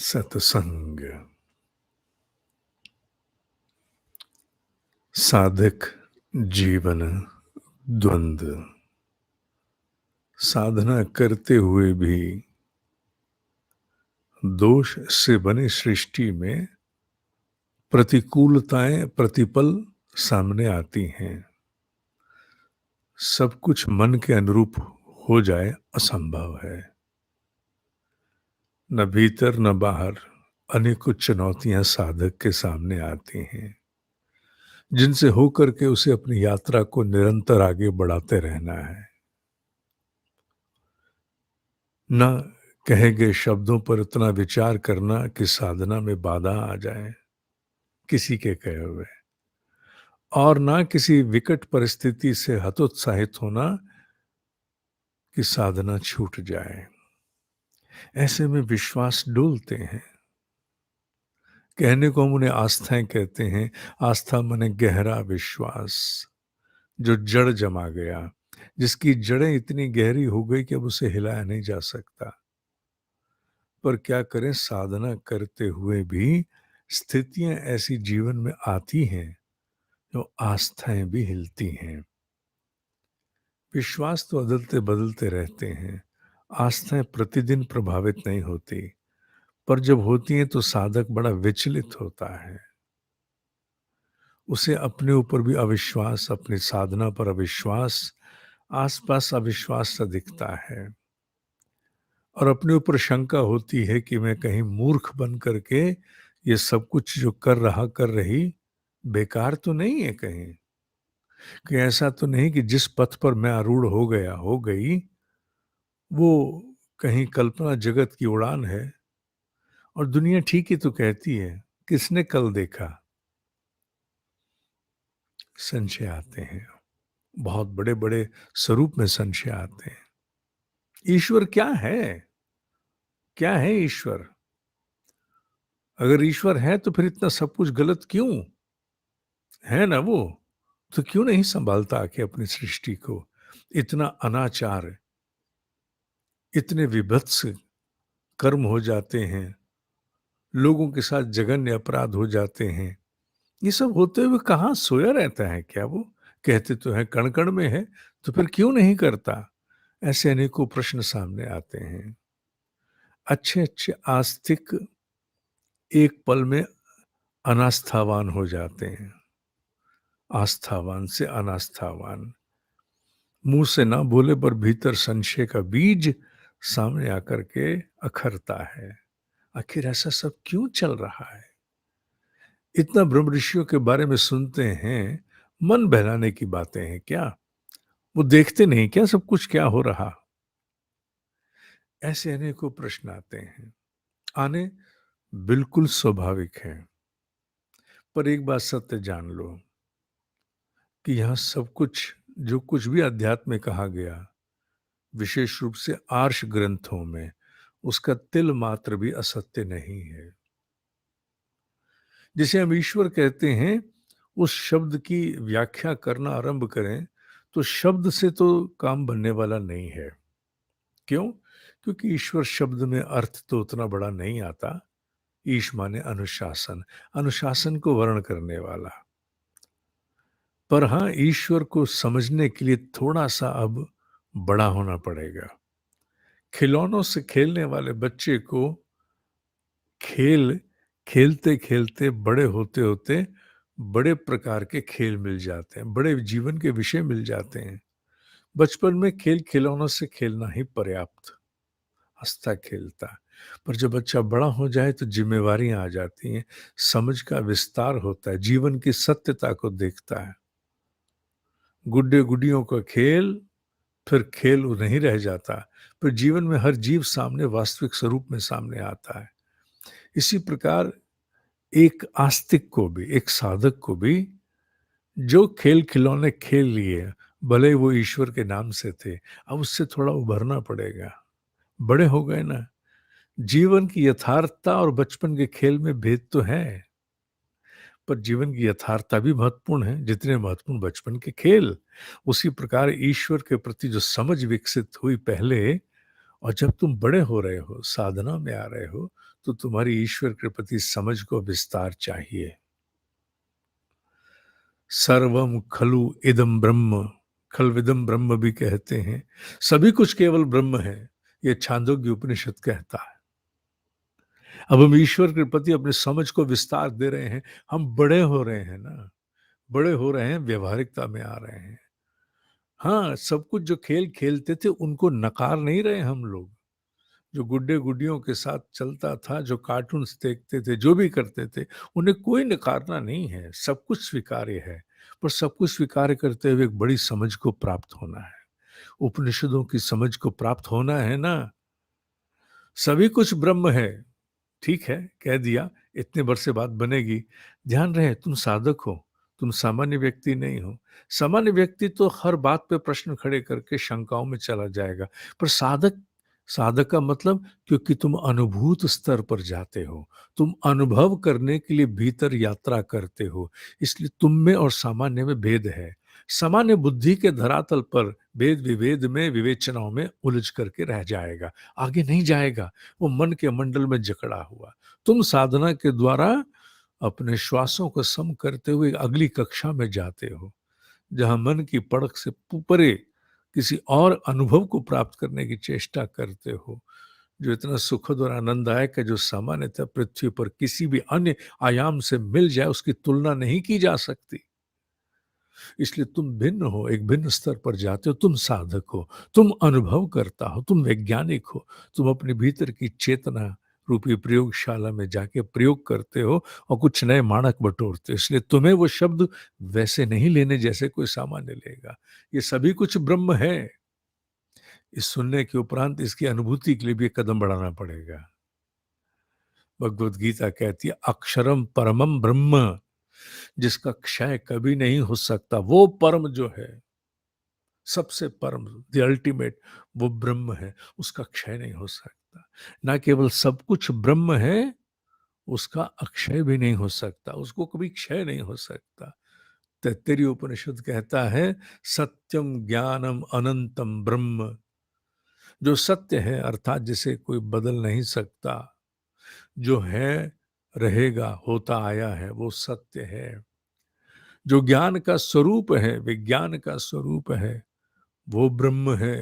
सत्संग साधक जीवन द्वंद्व साधना करते हुए भी दोष से बनी सृष्टि में प्रतिकूलताएं प्रतिपल सामने आती हैं। सब कुछ मन के अनुरूप हो जाए असंभव है। न भीतर न बाहर अनेकों चुनौतियां साधक के सामने आती हैं, जिनसे होकर के उसे अपनी यात्रा को निरंतर आगे बढ़ाते रहना है। न कहे गए शब्दों पर इतना विचार करना कि साधना में बाधा आ जाए किसी के कहे हुए, और ना किसी विकट परिस्थिति से हतोत्साहित होना कि साधना छूट जाए। ऐसे में विश्वास डोलते हैं। कहने को हम उन्हें आस्थाएं कहते हैं। आस्था माने गहरा विश्वास, जो जड़ जमा गया, जिसकी जड़ें इतनी गहरी हो गई कि अब उसे हिलाया नहीं जा सकता। पर क्या करें, साधना करते हुए भी स्थितियां ऐसी जीवन में आती हैं जो आस्थाएं भी हिलती हैं। विश्वास तो बदलते बदलते रहते हैं, आस्थाएं प्रतिदिन प्रभावित नहीं होती, पर जब होती हैं तो साधक बड़ा विचलित होता है। उसे अपने ऊपर भी अविश्वास, अपनी साधना पर अविश्वास, आसपास अविश्वास सा दिखता है, और अपने ऊपर शंका होती है कि मैं कहीं मूर्ख बन करके ये सब कुछ जो कर रही बेकार तो नहीं है, कहीं कि ऐसा तो नहीं कि जिस पथ पर मैं आरूढ़ हो गया हो गई वो कहीं कल्पना जगत की उड़ान है। और दुनिया ठीक ही तो कहती है, किसने कल देखा। संशय आते हैं, बहुत बड़े बड़े स्वरूप में संशय आते हैं। ईश्वर क्या है? क्या है ईश्वर? अगर ईश्वर है तो फिर इतना सब कुछ गलत क्यों है ना? वो तो क्यों नहीं संभालता आके अपनी सृष्टि को? इतना अनाचार, इतने विभत्स कर्म हो जाते हैं, लोगों के साथ जघन्य अपराध हो जाते हैं। ये सब होते हुए कहाँ सोया रहता है क्या वो? कहते तो हैं कण कण में है, तो फिर क्यों नहीं करता? ऐसे अनेकों प्रश्न सामने आते हैं। अच्छे अच्छे आस्तिक एक पल में अनास्थावान हो जाते हैं, आस्थावान से अनास्थावान। मुंह से ना बोले पर भीतर संशय का बीज सामने आकर के अखरता है। आखिर ऐसा सब क्यों चल रहा है? इतना ब्रह्म ऋषियों के बारे में सुनते हैं, मन बहलाने की बातें हैं क्या? वो देखते नहीं क्या सब कुछ क्या हो रहा? ऐसे अनेकों प्रश्न आते हैं, आने बिल्कुल स्वाभाविक है। पर एक बात सत्य जान लो कि यहां सब कुछ, जो कुछ भी अध्यात्म में कहा गया, विशेष रूप से आर्ष ग्रंथों में, उसका तिल मात्र भी असत्य नहीं है। जिसे हम ईश्वर कहते हैं, उस शब्द की व्याख्या करना आरंभ करें तो शब्द से तो काम बनने वाला नहीं है। क्यों? क्योंकि ईश्वर शब्द में अर्थ तो उतना बड़ा नहीं आता। ईश माने अनुशासन, अनुशासन को वर्ण करने वाला। पर हाँ, ईश्वर को समझने के लिए थोड़ा सा अब बड़ा होना पड़ेगा। खिलौनों से खेलने वाले बच्चे को खेल खेलते खेलते बड़े होते होते बड़े प्रकार के खेल मिल जाते हैं, बड़े जीवन के विषय मिल जाते हैं। बचपन में खेल खिलौनों से खेलना ही पर्याप्त, हंसता खेलता। पर जब बच्चा बड़ा हो जाए तो जिम्मेवारियां आ जाती हैं, समझ का विस्तार होता है, जीवन की सत्यता को देखता है। गुड्डे गुडियों का खेल फिर खेल वो नहीं रह जाता, फिर जीवन में हर जीव सामने वास्तविक स्वरूप में सामने आता है। इसी प्रकार एक आस्तिक को भी, एक साधक को भी, जो खेल खिलौने खेल लिए, भले ही वो ईश्वर के नाम से थे, अब उससे थोड़ा उभरना पड़ेगा। बड़े हो गए ना। जीवन की यथार्थता और बचपन के खेल में भेद तो है, पर जीवन की यथार्थता भी महत्वपूर्ण है जितने महत्वपूर्ण बचपन के खेल। उसी प्रकार ईश्वर के प्रति जो समझ विकसित हुई पहले, और जब तुम बड़े हो रहे हो, साधना में आ रहे हो, तो तुम्हारी ईश्वर के प्रति समझ को विस्तार चाहिए। सर्वम खलु इदम ब्रह्म, खलविदम ब्रह्म भी कहते हैं, सभी कुछ केवल ब्रह्म है, ये छांदोग्य उपनिषद कहता है। अब हम ईश्वर के प्रति अपने समझ को विस्तार दे रहे हैं, हम बड़े हो रहे हैं ना, बड़े हो रहे हैं, व्यवहारिकता में आ रहे हैं। हाँ, सब कुछ जो खेल खेलते थे उनको नकार नहीं रहे हम लोग। जो गुड्डे गुड्डियों के साथ चलता था, जो कार्टून्स देखते थे, जो भी करते थे, उन्हें कोई नकारना नहीं है, सब कुछ स्वीकार्य है। पर सब कुछ स्वीकार करते हुए एक बड़ी समझ को प्राप्त होना है। उपनिषदों की समझ को प्राप्त होना है ना, सभी कुछ ब्रह्म है। ठीक है, कह दिया, इतने वर्ष से बात बनेगी। ध्यान रहे, तुम साधक हो, तुम सामान्य व्यक्ति नहीं हो। सामान्य व्यक्ति तो हर बात पे प्रश्न खड़े करके शंकाओं में चला जाएगा, पर साधक, साधक का मतलब, क्योंकि तुम अनुभूत स्तर पर जाते हो, तुम अनुभव करने के लिए भीतर यात्रा करते हो, इसलिए तुम में और सामान्य में भेद है। सामान्य बुद्धि के धरातल पर भेद विभेद में, विवेचनाओं में उलझ करके रह जाएगा, आगे नहीं जाएगा, वो मन के मंडल में जकड़ा हुआ। तुम साधना के द्वारा अपने श्वासों को सम करते हुए अगली कक्षा में जाते हो, जहां मन की पड़क से परे किसी और अनुभव को प्राप्त करने की चेष्टा करते हो, जो इतना सुखद और आनंददायक है, जो सामान्यतः पृथ्वी पर किसी भी अन्य आयाम से मिल जाए उसकी तुलना नहीं की जा सकती। इसलिए तुम भिन्न हो, एक भिन्न स्तर पर जाते हो, तुम साधक हो, तुम अनुभव करता हो, तुम वैज्ञानिक हो, तुम अपने भीतर की चेतना रूपी प्रयोगशाला में जाके प्रयोग करते हो और कुछ नए मानक बटोरते हो। इसलिए तुम्हें वो शब्द वैसे नहीं लेने जैसे कोई सामान्य लेगा। ये सभी कुछ ब्रह्म है। इस सुनने के उपरांत इसकी अनुभूति के लिए भी एक कदम बढ़ाना पड़ेगा। भगवत गीता कहती है, अक्षरम परमम ब्रह्म, जिसका क्षय कभी नहीं हो सकता, वो परम जो है, सबसे परम, द अल्टीमेट, वो ब्रह्म है, उसका क्षय नहीं हो सकता। ना केवल सब कुछ ब्रह्म है, उसका अक्षय भी नहीं हो सकता, उसको कभी क्षय नहीं हो सकता। तैत्तिरीय उपनिषद कहता है, सत्यम ज्ञानम अनंतम ब्रह्म, जो सत्य है अर्थात जिसे कोई बदल नहीं सकता, जो है, रहेगा, होता आया है, वो सत्य है। जो ज्ञान का स्वरूप है, विज्ञान का स्वरूप है, वो ब्रह्म है।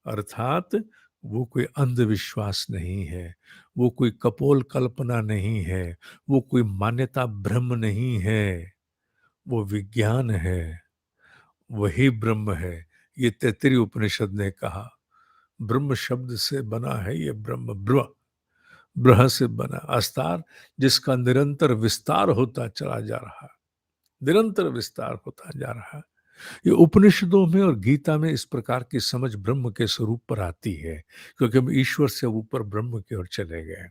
अर्थात वो कोई अंधविश्वास नहीं है, वो कोई कपोल कल्पना नहीं है, वो कोई मान्यता भ्रम नहीं है, वो विज्ञान है, वही ब्रह्म है। ये तैत्तिरीय उपनिषद ने कहा। ब्रह्म शब्द से बना है ये ब्रह्म, ब्रह से बना, अस्तार, जिसका निरंतर विस्तार होता चला जा रहा, निरंतर विस्तार होता जा रहा। ये उपनिषदों में और गीता में इस प्रकार की समझ ब्रह्म के स्वरूप पर आती है, क्योंकि हम ईश्वर से ऊपर ब्रह्म की ओर चले गए।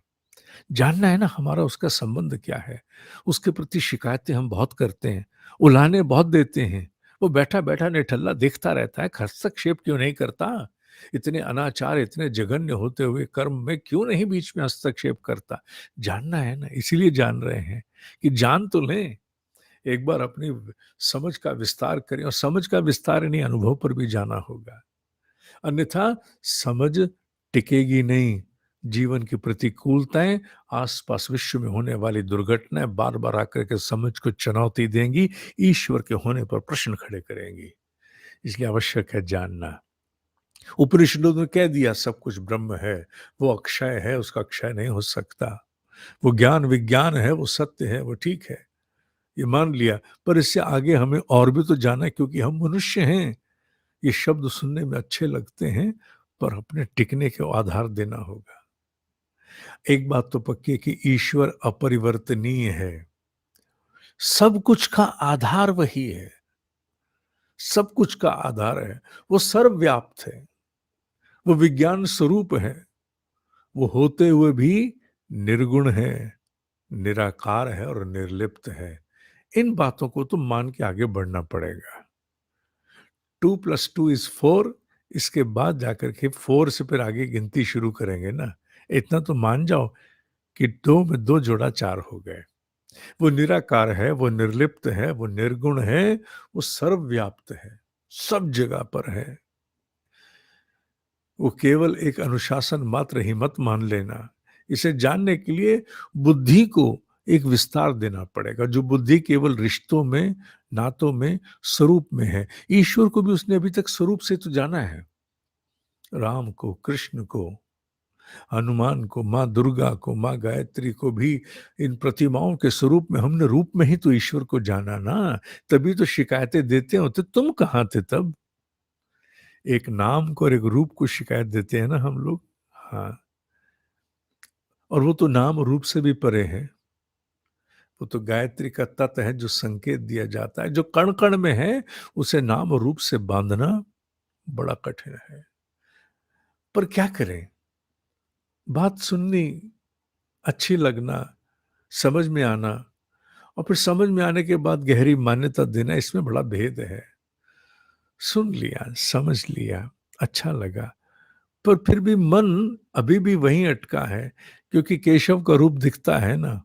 जानना है ना हमारा उसका संबंध क्या है। उसके प्रति शिकायतें हम बहुत करते हैं, उलाहने बहुत देते हैं। वो बैठा बैठा निठल्ला देखता रहता है, हस्तक्षेप क्यों नहीं करता। इतने अनाचार, इतने जघन्य होते हुए कर्म में क्यों नहीं बीच में हस्तक्षेप करता। जानना है ना, इसीलिए जान रहे हैं कि जान तो लें, एक बार अपनी समझ का विस्तार करें, और समझ का विस्तार इन्हीं अनुभव पर भी जाना होगा, अन्यथा समझ टिकेगी नहीं। जीवन की प्रतिकूलताएं, आसपास विश्व में होने वाली दुर्घटनाएं बार बार आकर के समझ को चुनौती देंगी, ईश्वर के होने पर प्रश्न खड़े करेंगी। इसलिए आवश्यक है जानना। उपनिषदों ने कह दिया सब कुछ ब्रह्म है, वो अक्षय है, उसका क्षय नहीं हो सकता। वो ज्ञान विज्ञान है, वो सत्य है, वो ठीक है, ये मान लिया। पर इससे आगे हमें और भी तो जाना है, क्योंकि हम मनुष्य हैं। ये शब्द सुनने में अच्छे लगते हैं, पर अपने टिकने के आधार देना होगा। एक बात तो पक्की है कि ईश्वर अपरिवर्तनीय है, सब कुछ का आधार वही है, सब कुछ का आधार है, वो सर्वव्याप्त है, वो विज्ञान स्वरूप है, वो होते हुए भी निर्गुण है, निराकार है और निर्लिप्त है। इन बातों को तो मान के आगे बढ़ना पड़ेगा। 2+2 = 4, इसके बाद जाकर के 4 से फिर आगे गिनती शुरू करेंगे ना। इतना तो मान जाओ कि 2 में 2 जोड़ा 4 हो गए। वो निराकार है, वो निर्लिप्त है, वो निर्गुण है, वो सर्वव्याप्त है, सब जगह पर है। वो केवल एक अनुशासन मात्र ही मत मान लेना, इसे जानने के लिए बुद्धि को एक विस्तार देना पड़ेगा, जो बुद्धि केवल रिश्तों में, नातों में, स्वरूप में है। ईश्वर को भी उसने अभी तक स्वरूप से तो जाना है। राम को, कृष्ण को, हनुमान को, माँ दुर्गा को, माँ गायत्री को भी इन प्रतिमाओं के स्वरूप में, हमने रूप में ही तो ईश्वर को जाना ना। तभी तो शिकायतें देते होते, तुम कहाँ थे तब? एक नाम को और एक रूप को शिकायत देते हैं ना हम लोग। हाँ, और वो तो नाम रूप से भी परे है। वो तो गायत्री का तत्व है जो संकेत दिया जाता है, जो कण कण में है, उसे नाम और रूप से बांधना बड़ा कठिन है। पर क्या करें, बात सुननी, अच्छी लगना, समझ में आना, और फिर समझ में आने के बाद गहरी मान्यता देना, इसमें बड़ा भेद है। सुन लिया, समझ लिया, अच्छा लगा, पर फिर भी मन अभी भी वहीं अटका है, क्योंकि केशव का रूप दिखता है ना,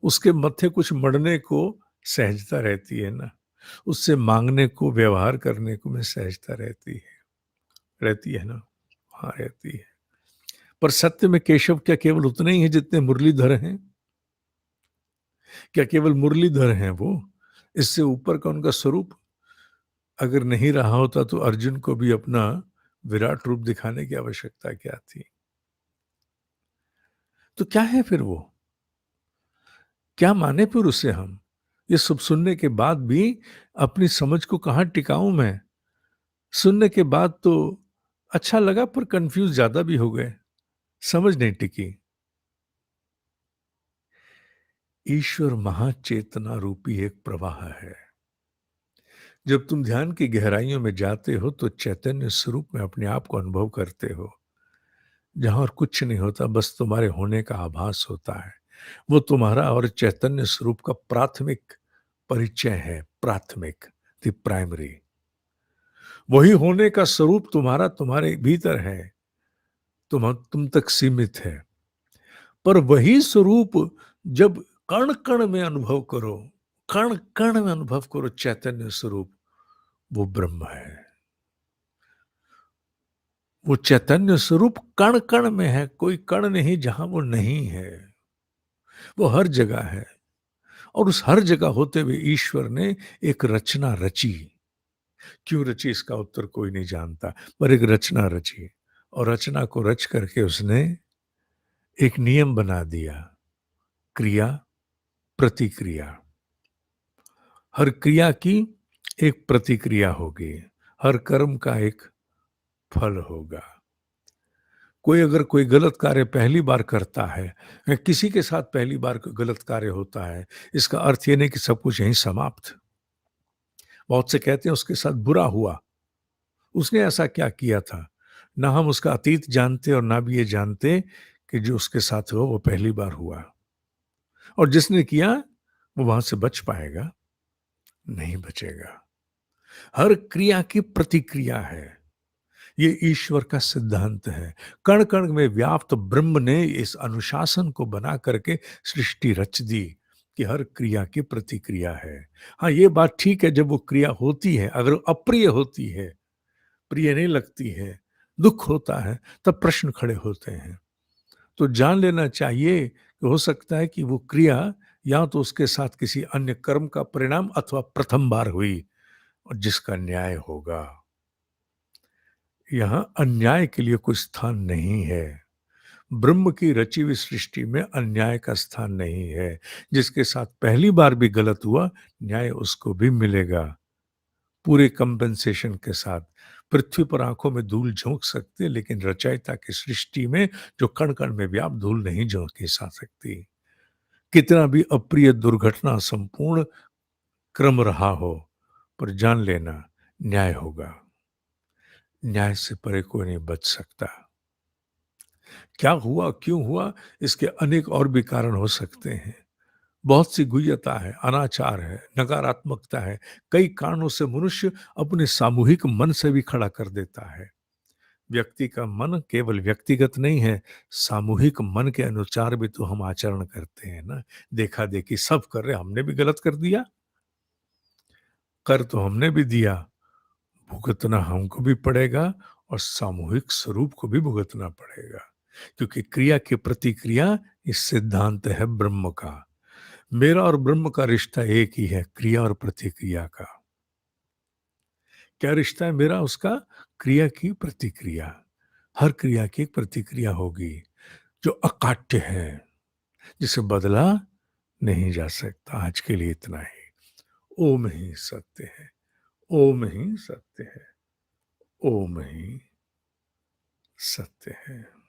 उसके मत्थे कुछ मढ़ने को सहजता रहती है ना, उससे मांगने को, व्यवहार करने को में सहजता रहती है ना। हाँ, रहती है। पर सत्य में केशव क्या केवल उतने ही हैं जितने मुरलीधर हैं? क्या केवल मुरलीधर हैं वो? इससे ऊपर का उनका स्वरूप अगर नहीं रहा होता तो अर्जुन को भी अपना विराट रूप दिखाने की आवश्यकता क्या थी? तो क्या है फिर वो? क्या माने फिर उसे हम? ये सब सुनने के बाद भी अपनी समझ को कहाँ टिकाऊं मैं? सुनने के बाद तो अच्छा लगा, पर कंफ्यूज ज्यादा भी हो गए, समझ नहीं टिकी। ईश्वर महाचेतना रूपी एक प्रवाह है। जब तुम ध्यान की गहराइयों में जाते हो तो चैतन्य स्वरूप में अपने आप को अनुभव करते हो, जहां और कुछ नहीं होता, बस तुम्हारे होने का आभास होता है। वो तुम्हारा और चैतन्य स्वरूप का प्राथमिक परिचय है, प्राथमिक, द प्राइमरी। वही होने का स्वरूप तुम्हारा तुम्हारे भीतर है, तुम तक सीमित है। पर वही स्वरूप जब कण कण में अनुभव करो, कण कण में अनुभव करो चैतन्य स्वरूप, वो ब्रह्म है। वो चैतन्य स्वरूप कण कण में है, कोई कण नहीं जहां वो नहीं है। वो हर जगह है, और उस हर जगह होते हुए ईश्वर ने एक रचना रची। क्यों रची इसका उत्तर कोई नहीं जानता, पर एक रचना रची, और रचना को रच करके उसने एक नियम बना दिया, क्रिया प्रतिक्रिया। हर क्रिया की एक प्रतिक्रिया होगी, हर कर्म का एक फल होगा। कोई अगर कोई गलत कार्य पहली बार करता है, या किसी के साथ पहली बार कोई गलत कार्य होता है, इसका अर्थ ये नहीं कि सब कुछ यहीं समाप्त। बहुत से कहते हैं उसके साथ बुरा हुआ, उसने ऐसा क्या किया था। ना हम उसका अतीत जानते और ना भी ये जानते कि जो उसके साथ हुआ वो पहली बार हुआ, और जिसने किया वो वहां से बच पाएगा? नहीं बचेगा। हर क्रिया की प्रतिक्रिया है, ये ईश्वर का सिद्धांत है। कण कण में व्याप्त ब्रह्म ने इस अनुशासन को बना करके सृष्टि रच दी कि हर क्रिया की प्रतिक्रिया है। हाँ, ये बात ठीक है, जब वो क्रिया होती है, अगर अप्रिय होती है, प्रिय नहीं लगती है, दुख होता है, तब प्रश्न खड़े होते हैं। तो जान लेना चाहिए कि हो सकता है कि वो क्रिया या तो उसके साथ किसी अन्य कर्म का परिणाम अथवा प्रथम बार हुई, और जिसका न्याय होगा। यहां अन्याय के लिए कोई स्थान नहीं है। ब्रह्म की रची हुई सृष्टि में अन्याय का स्थान नहीं है। जिसके साथ पहली बार भी गलत हुआ, न्याय उसको भी मिलेगा, पूरे कंपेंसेशन के साथ। पृथ्वी पर आंखों में धूल झोंक सकते, लेकिन रचयिता की सृष्टि में जो कण कण में व्याप्त धूल नहीं झोंकी जा सकती। कितना भी अप्रिय, दुर्घटना संपूर्ण क्रम रहा हो, पर जान लेना, न्याय होगा। न्याय से परे कोई नहीं बच सकता। क्या हुआ, क्यों हुआ, इसके अनेक और भी कारण हो सकते हैं। बहुत सी गुह्यता है, अनाचार है, नकारात्मकता है। कई कारणों से मनुष्य अपने सामूहिक मन से भी खड़ा कर देता है। व्यक्ति का मन केवल व्यक्तिगत नहीं है, सामूहिक मन के अनुसार भी तो हम आचरण करते हैं ना। देखा देखी सब कर रहे, हमने भी गलत कर दिया, कर तो हमने भी दिया, भुगतना हमको भी पड़ेगा, और सामूहिक स्वरूप को भी भुगतना पड़ेगा। क्योंकि क्रिया की प्रतिक्रिया इस सिद्धांत है ब्रह्म का। मेरा और ब्रह्म का रिश्ता एक ही है, क्रिया और प्रतिक्रिया का। क्या रिश्ता है मेरा उसका? क्रिया की प्रतिक्रिया। हर क्रिया की एक प्रतिक्रिया होगी जो अकाट्य है, जिसे बदला नहीं जा सकता। आज के लिए इतना ही। ओम ही सत्य है, ओम ही सत्य है, ओम ही सत्य है।